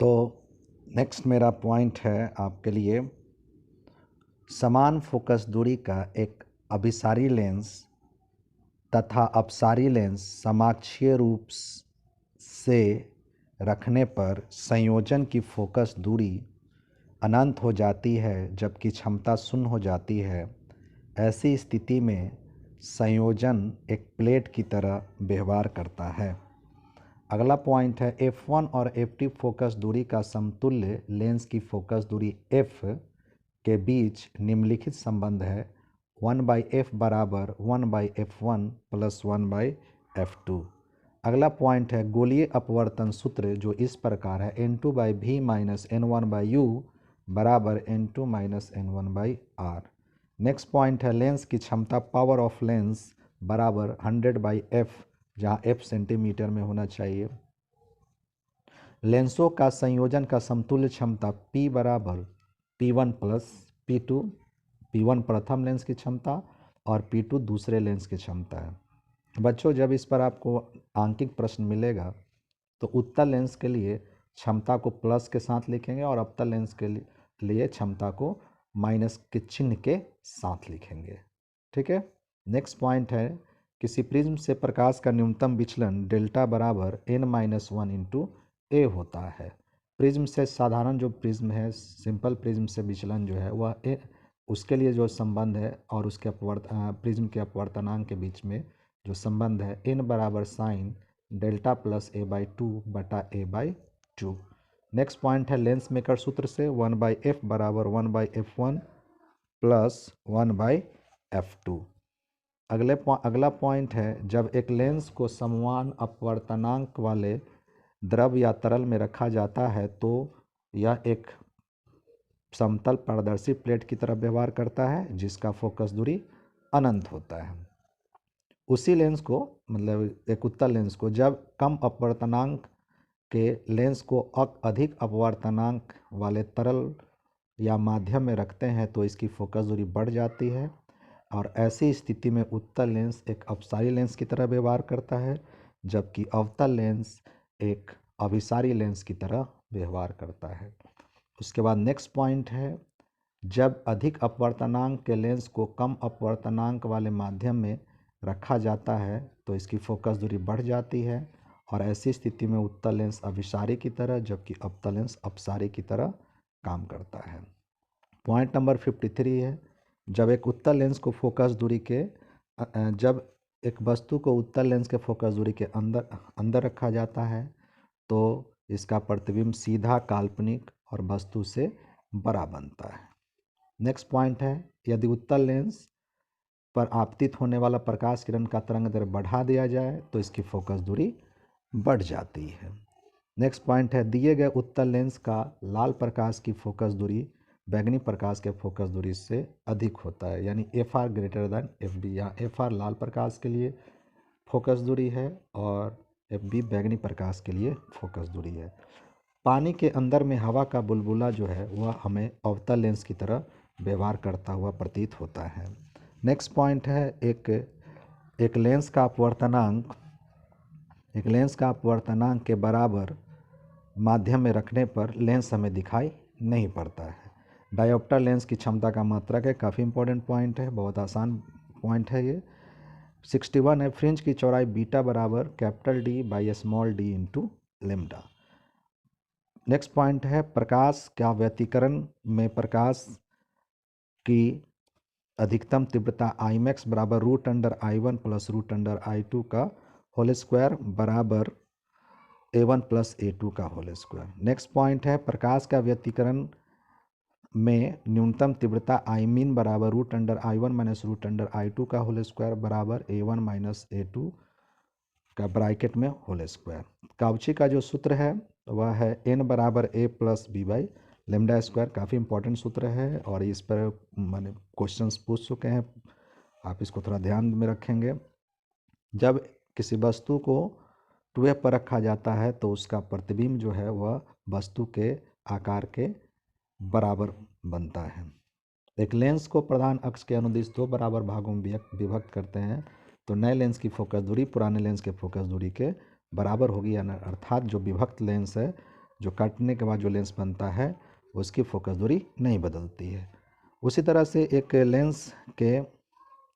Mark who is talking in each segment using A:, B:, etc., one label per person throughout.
A: तो नेक्स्ट मेरा पॉइंट है आपके लिए, समान फोकस दूरी का एक अभिसारी लेंस तथा अपसारी लेंस समाक्षीय रूप से रखने पर संयोजन की फोकस दूरी अनंत हो जाती है जबकि क्षमता शून्य हो जाती है। ऐसी स्थिति में संयोजन एक प्लेट की तरह व्यवहार करता है। अगला पॉइंट है, f1 और f2 फोकस दूरी का समतुल्य लेंस की फोकस दूरी f के बीच निम्नलिखित संबंध है 1/f बराबर 1/f1 प्लस 1/f2। अगला पॉइंट है, गोलीय अपवर्तन सूत्र जो इस प्रकार है n2/v माइनस n1/u बराबर n2 minus n1/r। Next point है, लेंस की क्षमता पावर ऑफ लेंस बराबर 100/f, जहाँ f सेंटीमीटर में होना चाहिए। लेंसों का संयोजन का समतुल्य क्षमता P बराबर P1 प्लस P2। P1 प्रथम लेंस की क्षमता और P2 दूसरे लेंस की क्षमता है। बच्चों, जब इस पर आपको आंकिक प्रश्न मिलेगा तो उत्तल लेंस के लिए क्षमता को प्लस के साथ लिखेंगे और अवतल लेंस के लिए क्षमता को माइनस के चिन्ह के साथ लिखेंगे। ठीक है। नेक्स्ट पॉइंट है, किसी प्रिज्म से प्रकाश का न्यूनतम विचलन डेल्टा बराबर n-1 इंटू ए होता है। प्रिज्म से साधारण जो प्रिज्म है, सिंपल प्रिज्म से विचलन जो है वह उसके लिए जो संबंध है और उसके प्रिज्म के अपवर्तनांक के बीच में जो संबंध है n बराबर साइन डेल्टा प्लस a/2 बटा a/2। नेक्स्ट पॉइंट है, लेंस मेकर सूत्र से 1/f बराबर 1/f1 प्लस 1/f2। अगला पॉइंट है, जब एक लेंस को समान अपवर्तनांक वाले द्रव या तरल में रखा जाता है तो यह एक समतल पारदर्शी प्लेट की तरह व्यवहार करता है जिसका फोकस दूरी अनंत होता है। उसी लेंस को, मतलब एक उत्तल लेंस को, जब कम अपवर्तनांक के लेंस को अधिक अपवर्तनांक वाले तरल या माध्यम में रखते हैं तो इसकी फोकस दूरी बढ़ जाती है और ऐसी स्थिति में उत्तल लेंस एक अपसारी लेंस की तरह व्यवहार करता है जबकि अवतल लेंस एक अभिसारी लेंस की तरह व्यवहार करता है। उसके बाद नेक्स्ट पॉइंट है, जब अधिक अपवर्तनांक के लेंस को कम अपवर्तनांक वाले माध्यम में रखा जाता है तो इसकी फोकस दूरी बढ़ जाती है और ऐसी स्थिति में उत्तल लेंस अभिसारी की तरह जबकि अवतल लेंस अपसारी की तरह काम करता है। पॉइंट नंबर 53 है, जब एक उत्तल लेंस को फोकस दूरी के जब एक वस्तु को उत्तल लेंस के फोकस दूरी के अंदर रखा जाता है तो इसका प्रतिबिंब सीधा, काल्पनिक और वस्तु से बड़ा बनता है। नेक्स्ट पॉइंट है, यदि उत्तल लेंस पर आपतित होने वाला प्रकाश किरण का तरंगदैर्घ्य बढ़ा दिया जाए तो इसकी फोकस दूरी बढ़ जाती है। नेक्स्ट पॉइंट है, दिए गए उत्तल लेंस का लाल प्रकाश की फोकस दूरी बैंगनी प्रकाश के फोकस दूरी से अधिक होता है, यानी FR ग्रेटर देन FB। यहाँ FR लाल प्रकाश के लिए फोकस दूरी है और FB बैंगनी प्रकाश के लिए फोकस दूरी है। पानी के अंदर में हवा का बुलबुला जो है वह हमें अवतल लेंस की तरह व्यवहार करता हुआ प्रतीत होता है। नेक्स्ट पॉइंट है, एक लेंस का अपवर्तनांक के बराबर माध्यम में रखने पर लेंस हमें दिखाई नहीं पड़ता है। डायोप्टर लेंस की क्षमता का मात्रक है, काफ़ी इंपॉर्टेंट पॉइंट है, बहुत आसान पॉइंट है ये। 61 है, फ्रिंज की चौड़ाई बीटा बराबर capital D by small d into lambda. Next point है, प्रकाश का व्यतिकरण में प्रकाश की अधिकतम तीव्रता Imax बराबर √I1 प्लस √I2 का होल स्क्वायर बराबर A1 प्लस A2 का होल स्क्वायर। नेक्स्ट पॉइंट है, प्रकाश का व्यतिकरण में न्यूनतम तीव्रता Imin बराबर √I1 माइनस √I2 का होल स्क्वायर बराबर A1 माइनस A2 का ब्रैकेट में होल स्क्वायर। काउची का जो सूत्र है वह है n बराबर a plus B by lambda square. काफ़ी इंपॉर्टेंट सूत्र है और इस पर मैंने क्वेश्चंस पूछ चुके हैं, आप इसको थोड़ा ध्यान में रखेंगे। जब किसी वस्तु को 2f पर रखा जाता है तो उसका प्रतिबिंब जो है वह वस्तु के आकार के बराबर बनता है। एक लेंस को प्रधान अक्ष के अनुदिश दो बराबर भागों में विभक्त करते हैं तो नए लेंस की फोकस दूरी पुराने लेंस के फोकस दूरी के बराबर होगी, अर्थात जो विभक्त लेंस है जो काटने के बाद जो लेंस बनता है उसकी फोकस दूरी नहीं बदलती है। उसी तरह से एक लेंस के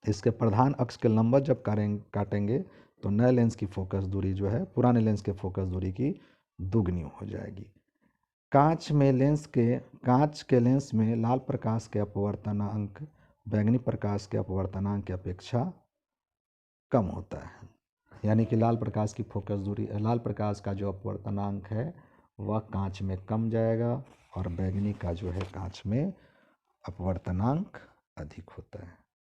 A: इसके प्रधान अक्ष के लंबवत जब काटेंगे तो नए लेंस की फोकस दूरी जो है पुराने लेंस के फोकस दूरी की दुगनी हो जाएगी। कांच के लेंस में लाल प्रकाश के अपवर्तनांक बैंगनी प्रकाश के अपवर्तनांक की अपेक्षा कम होता है, यानी कि लाल प्रकाश का जो अपवर्तनांक है वह कांच में कम जाएगा और बैंगनी का जो है कांच में अपवर्तनांक अधिक होता है।